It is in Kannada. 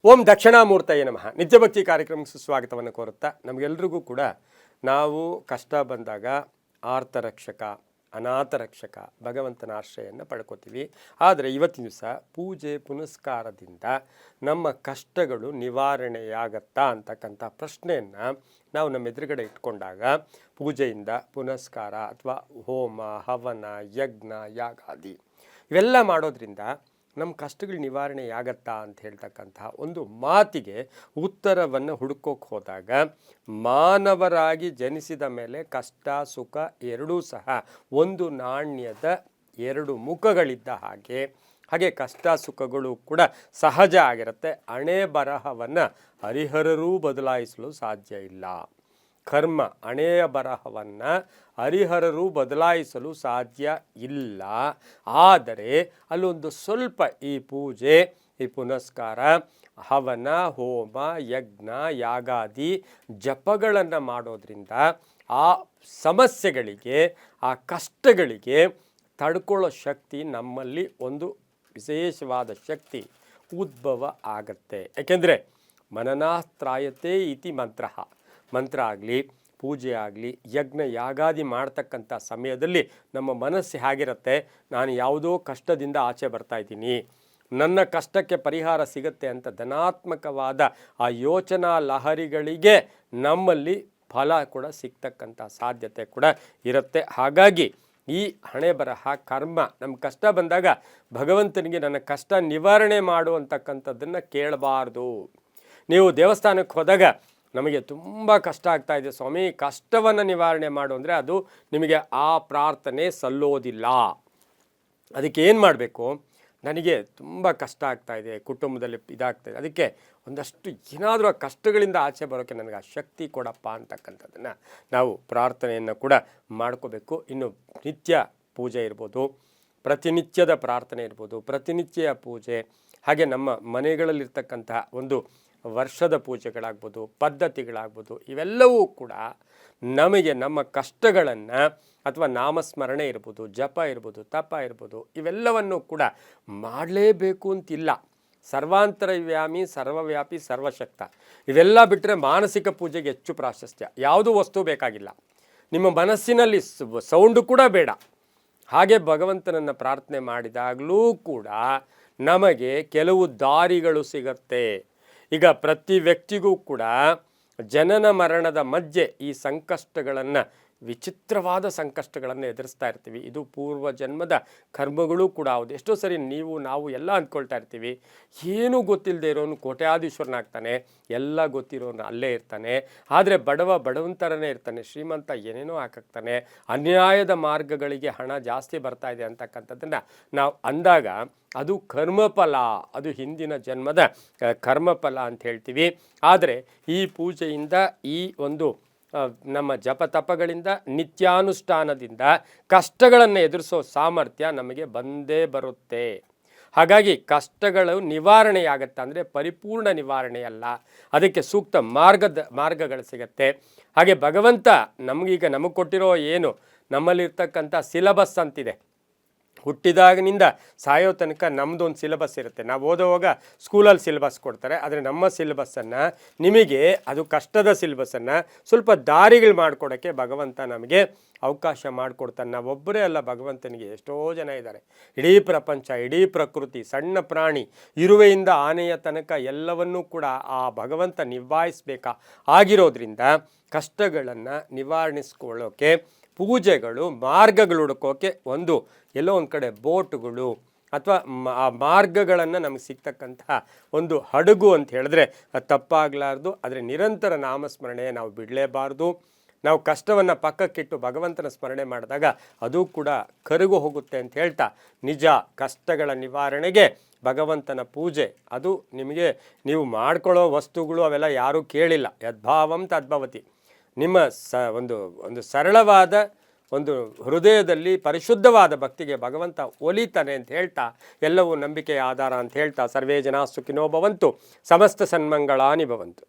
ಓಂ ದಕ್ಷಿಣಾಮೂರ್ತಯೇ ನಮಃ. ನಿತ್ಯಭಕ್ತಿ ಕಾರ್ಯಕ್ರಮಕ್ಕೆ ಸುಸ್ವಾಗತವನ್ನು ಕೋರುತ್ತಾ ನಮಗೆಲ್ರಿಗೂ ಕೂಡ ನಾವು ಕಷ್ಟ ಬಂದಾಗ ಆರ್ತರಕ್ಷಕ ಅನಾಥ ರಕ್ಷಕ ಭಗವಂತನ ಆಶ್ರಯನ್ನು ಪಡ್ಕೋತೀವಿ. ಆದರೆ ಇವತ್ತಿನ ದಿವಸ ಪೂಜೆ ಪುನಸ್ಕಾರದಿಂದ ನಮ್ಮ ಕಷ್ಟಗಳು ನಿವಾರಣೆಯಾಗತ್ತಾ ಅಂತಕ್ಕಂಥ ಪ್ರಶ್ನೆಯನ್ನು ನಾವು ನಮ್ಮ ಎದುರುಗಡೆ ಇಟ್ಕೊಂಡಾಗ ಪೂಜೆಯಿಂದ ಪುನಸ್ಕಾರ ಅಥವಾ ಹೋಮ ಹವನ ಯಜ್ಞ ಯಾಗಾದಿ ಇವೆಲ್ಲ ಮಾಡೋದ್ರಿಂದ ನಮ್ಮ ಕಷ್ಟಗಳು ನಿವಾರಣೆಯಾಗತ್ತಾ ಅಂತ ಹೇಳ್ತಕ್ಕಂತಹ ಒಂದು ಮಾತಿಗೆ ಉತ್ತರವನ್ನು ಹುಡುಕೋಕೆ ಹೋದಾಗ ಮಾನವರಾಗಿ ಜನಿಸಿದ ಮೇಲೆ ಕಷ್ಟ ಸುಖ ಎರಡೂ ಸಹ ಒಂದು ನಾಣ್ಯದ ಎರಡು ಮುಖಗಳಿದ್ದ ಹಾಗೆ ಕಷ್ಟ ಸುಖಗಳು ಕೂಡ ಸಹಜ ಆಗಿರುತ್ತೆ. ಹಣೆ ಬರಹವನ್ನು ಹರಿಹರರೂ ಬದಲಾಯಿಸಲು ಸಾಧ್ಯ ಇಲ್ಲ. ಕರ್ಮ ಹಣೆಯ ಬರಹವನ್ನು ಹರಿಹರರು ಬದಲಾಯಿಸಲು ಸಾಧ್ಯ ಇಲ್ಲ. ಆದರೆ ಅಲ್ಲೊಂದು ಸ್ವಲ್ಪ ಈ ಪೂಜೆ ಈ ಪುನಸ್ಕಾರ ಹವನ ಹೋಮ ಯಜ್ಞ ಯಾಗಾದಿ ಜಪಗಳನ್ನು ಮಾಡೋದ್ರಿಂದ ಆ ಸಮಸ್ಯೆಗಳಿಗೆ ಆ ಕಷ್ಟಗಳಿಗೆ ತಡ್ಕೊಳ್ಳೋ ಶಕ್ತಿ ನಮ್ಮಲ್ಲಿ ಒಂದು ವಿಶೇಷವಾದ ಶಕ್ತಿ ಉದ್ಭವ ಆಗತ್ತೆ. ಯಾಕೆಂದರೆ ಮನನಾಸ್ತ್ರಾಯತೆ ಇತಿ ಮಂತ್ರ ಆಗಲಿ ಪೂಜೆ ಆಗಲಿ ಯಜ್ಞ ಯಾಗಾದಿ ಮಾಡ್ತಕ್ಕಂಥ ಸಮಯದಲ್ಲಿ ನಮ್ಮ ಮನಸ್ಸು ಹೇಗಿರುತ್ತೆ, ನಾನು ಯಾವುದೋ ಕಷ್ಟದಿಂದ ಆಚೆ ಬರ್ತಾಯಿದ್ದೀನಿ, ನನ್ನ ಕಷ್ಟಕ್ಕೆ ಪರಿಹಾರ ಸಿಗುತ್ತೆ ಅಂತ ಧನಾತ್ಮಕವಾದ ಆ ಯೋಚನಾ ಲಹರಿಗಳಿಗೆ ನಮ್ಮಲ್ಲಿ ಫಲ ಕೂಡ ಸಿಗ್ತಕ್ಕಂಥ ಸಾಧ್ಯತೆ ಕೂಡ ಇರುತ್ತೆ. ಹಾಗಾಗಿ ಈ ಹಣೆ ಬರಹ ಕರ್ಮ ನಮ್ಮ ಕಷ್ಟ ಬಂದಾಗ ಭಗವಂತನಿಗೆ ನನ್ನ ಕಷ್ಟ ನಿವಾರಣೆ ಮಾಡುವಂತಕ್ಕಂಥದ್ದನ್ನು ಕೇಳಬಾರ್ದು. ನೀವು ದೇವಸ್ಥಾನಕ್ಕೆ ಹೋದಾಗ ನಮಗೆ ತುಂಬ ಕಷ್ಟ ಆಗ್ತಾಯಿದೆ ಸ್ವಾಮಿ, ಕಷ್ಟವನ್ನು ನಿವಾರಣೆ ಮಾಡು ಅಂದರೆ ಅದು ನಿಮಗೆ ಆ ಪ್ರಾರ್ಥನೆ ಸಲ್ಲೋದಿಲ್ಲ. ಅದಕ್ಕೆ ಏನು ಮಾಡಬೇಕು, ನನಗೆ ತುಂಬ ಕಷ್ಟ ಆಗ್ತಾಯಿದೆ, ಕುಟುಂಬದಲ್ಲಿ ಇದಾಗ್ತಾಯಿದೆ, ಅದಕ್ಕೆ ಒಂದಷ್ಟು ಏನಾದರೂ ಆ ಕಷ್ಟಗಳಿಂದ ಆಚೆ ಬರೋಕ್ಕೆ ನನಗೆ ಆ ಶಕ್ತಿ ಕೊಡಪ್ಪ ಅಂತಕ್ಕಂಥದ್ದನ್ನು ನಾವು ಪ್ರಾರ್ಥನೆಯನ್ನು ಕೂಡ ಮಾಡ್ಕೋಬೇಕು. ಇನ್ನು ನಿತ್ಯ ಪೂಜೆ ಇರ್ಬೋದು, ಪ್ರತಿನಿತ್ಯದ ಪ್ರಾರ್ಥನೆ ಇರ್ಬೋದು, ಪ್ರತಿನಿತ್ಯ ಪೂಜೆ, ಹಾಗೆ ನಮ್ಮ ಮನೆಗಳಲ್ಲಿರ್ತಕ್ಕಂತಹ ಒಂದು ವರ್ಷದ ಪೂಜೆಗಳಾಗ್ಬೋದು, ಪದ್ಧತಿಗಳಾಗ್ಬೋದು, ಇವೆಲ್ಲವೂ ಕೂಡ ನಮಗೆ ನಮ್ಮ ಕಷ್ಟಗಳನ್ನು ಅಥವಾ ನಾಮಸ್ಮರಣೆ ಇರ್ಬೋದು, ಜಪ ಇರ್ಬೋದು, ತಪ ಇರ್ಬೋದು, ಇವೆಲ್ಲವನ್ನು ಕೂಡ ಮಾಡಲೇಬೇಕು ಅಂತಿಲ್ಲ. ಸರ್ವಾಂತರವ್ಯಾಮಿ ಸರ್ವವ್ಯಾಪಿ ಸರ್ವಶಕ್ತ ಇವೆಲ್ಲ ಬಿಟ್ಟರೆ ಮಾನಸಿಕ ಪೂಜೆಗೆ ಹೆಚ್ಚು ಪ್ರಾಶಸ್ತ್ಯ. ಯಾವುದೂ ವಸ್ತು ಬೇಕಾಗಿಲ್ಲ, ನಿಮ್ಮ ಮನಸ್ಸಿನಲ್ಲಿ ಸೌಂಡು ಕೂಡ ಬೇಡ. ಹಾಗೆ ಭಗವಂತನನ್ನು ಪ್ರಾರ್ಥನೆ ಮಾಡಿದಾಗಲೂ ಕೂಡ ನಮಗೆ ಕೆಲವು ದಾರಿಗಳು ಸಿಗತ್ತೆ. ಈಗ ಪ್ರತಿ ವ್ಯಕ್ತಿಗೂ ಕೂಡ ಜನನ ಮರಣದ ಮಧ್ಯೆ ಈ ಸಂಕಷ್ಟಗಳನ್ನು ವಿಚಿತ್ರವಾದ ಸಂಕಷ್ಟಗಳನ್ನು ಎದುರಿಸ್ತಾ ಇರ್ತೀವಿ. ಇದು ಪೂರ್ವ ಜನ್ಮದ ಕರ್ಮಗಳು ಕೂಡ ಹೌದು. ಎಷ್ಟೋ ಸರಿ ನಾವು ಎಲ್ಲ ಅಂದ್ಕೊಳ್ತಾ ಇರ್ತೀವಿ, ಏನೂ ಗೊತ್ತಿಲ್ಲದೆ ಇರೋನು ಕೋಟ್ಯಾಧೀಶ್ವರನಾಗ್ತಾನೆ, ಎಲ್ಲ ಗೊತ್ತಿರೋನು ಅಲ್ಲೇ ಇರ್ತಾನೆ. ಆದರೆ ಬಡವಂತರನೇ ಇರ್ತಾನೆ, ಶ್ರೀಮಂತ ಏನೇನೋ ಹಾಕಾಗ್ತಾನೆ, ಅನ್ಯಾಯದ ಮಾರ್ಗಗಳಿಗೆ ಹಣ ಜಾಸ್ತಿ ಬರ್ತಾ ಇದೆ ಅಂತಕ್ಕಂಥದ್ದನ್ನು ನಾವು ಅಂದಾಗ ಅದು ಕರ್ಮಫಲ, ಅದು ಹಿಂದಿನ ಜನ್ಮದ ಕರ್ಮಫಲ ಅಂತ ಹೇಳ್ತೀವಿ. ಆದರೆ ಈ ಪೂಜೆಯಿಂದ ಈ ಒಂದು ನಮ್ಮ ಜಪತಪಗಳಿಂದ ನಿತ್ಯಾನುಷ್ಠಾನದಿಂದ ಕಷ್ಟಗಳನ್ನು ಎದುರಿಸೋ ಸಾಮರ್ಥ್ಯ ನಮಗೆ ಬಂದೇ ಬರುತ್ತೆ. ಹಾಗಾಗಿ ಕಷ್ಟಗಳು ನಿವಾರಣೆಯಾಗತ್ತೆ ಅಂದರೆ ಪರಿಪೂರ್ಣ ನಿವಾರಣೆಯಲ್ಲ, ಅದಕ್ಕೆ ಸೂಕ್ತ ಮಾರ್ಗಗಳು ಸಿಗತ್ತೆ. ಹಾಗೆ ಭಗವಂತ ನಮಗೆ ಕೊಟ್ಟಿರೋ ಏನು ನಮ್ಮಲ್ಲಿರ್ತಕ್ಕಂಥ ಸಿಲಬಸ್ ಅಂತಿದೆ, ಹುಟ್ಟಿದಾಗಿನಿಂದ ಸಾಯೋ ತನಕ ನಮ್ಮದೊಂದು ಸಿಲೆಬಸ್ ಇರುತ್ತೆ. ನಾವು ಓದೋವಾಗ ಸ್ಕೂಲಲ್ಲಿ ಸಿಲೆಬಸ್ ಕೊಡ್ತಾರೆ, ಆದರೆ ನಮ್ಮ ಸಿಲೆಬಸ್ಸನ್ನು ನಿಮಗೆ ಅದು ಕಷ್ಟದ ಸಿಲೆಬಸ್ಸನ್ನು ಸ್ವಲ್ಪ ದಾರಿಗಳು ಮಾಡಿಕೊಡೋಕ್ಕೆ ಭಗವಂತ ನಮಗೆ ಅವಕಾಶ ಮಾಡಿಕೊಡ್ತಾನೆ. ನಾವೊಬ್ಬರೇ ಅಲ್ಲ, ಭಗವಂತನಿಗೆ ಎಷ್ಟೋ ಜನ ಇದ್ದಾರೆ. ಇಡೀ ಪ್ರಪಂಚ, ಇಡೀ ಪ್ರಕೃತಿ, ಸಣ್ಣ ಪ್ರಾಣಿ, ಇರುವೆಯಿಂದ ಆನೆಯ ತನಕ ಎಲ್ಲವನ್ನೂ ಕೂಡ ಆ ಭಗವಂತ ನಿಭಾಯಿಸಬೇಕಾ ಆಗಿರೋದ್ರಿಂದ ಕಷ್ಟಗಳನ್ನು ನಿವಾರಿಸ್ಕೊಳ್ಳೋಕ್ಕೆ ಪೂಜೆಗಳು ಮಾರ್ಗಗಳು ಹುಡುಕೋಕೆ ಎಲ್ಲೋ ಒಂದು ಕಡೆ ಬೋಟುಗಳು ಅಥವಾ ಆ ಮಾರ್ಗಗಳನ್ನು ನಮಗೆ ಸಿಗ್ತಕ್ಕಂತಹ ಒಂದು ಹಡಗು ಅಂತ ಹೇಳಿದ್ರೆ ಅದು ತಪ್ಪಾಗಲಾರ್ದು. ಆದರೆ ನಿರಂತರ ನಾಮಸ್ಮರಣೆ ನಾವು ಬಿಡಲೇಬಾರ್ದು. ನಾವು ಕಷ್ಟವನ್ನು ಪಕ್ಕಕ್ಕಿಟ್ಟು ಭಗವಂತನ ಸ್ಮರಣೆ ಮಾಡಿದಾಗ ಅದು ಕೂಡ ಕರಗು ಹೋಗುತ್ತೆ ಅಂತ ಹೇಳ್ತಾ, ನಿಜ ಕಷ್ಟಗಳ ನಿವಾರಣೆಗೆ ಭಗವಂತನ ಪೂಜೆ ಅದು ನೀವು ಮಾಡ್ಕೊಳ್ಳೋ ವಸ್ತುಗಳು ಅವೆಲ್ಲ ಯಾರೂ ಕೇಳಿಲ್ಲ. ಯದ್ಭಾವಂ ತದ್ಭವತಿ. ನಿಮ್ಮ ಒಂದು ಸರಳವಾದ ಒಂದು ಹೃದಯದಲ್ಲಿ ಪರಿಶುದ್ಧವಾದ ಭಕ್ತಿಗೆ ಭಗವಂತ ಒಲಿತಾನೆ ಅಂತ ಹೇಳ್ತಾ, ಎಲ್ಲವೂ ನಂಬಿಕೆಯ ಆಧಾರ ಅಂತ ಹೇಳ್ತಾ, ಸರ್ವೇ ಜನ ಸುಖಿನೋ ಭವಂತು, ಸಮಸ್ತ ಸನ್ಮಂಗಳಾನಿ ಭವಂತು.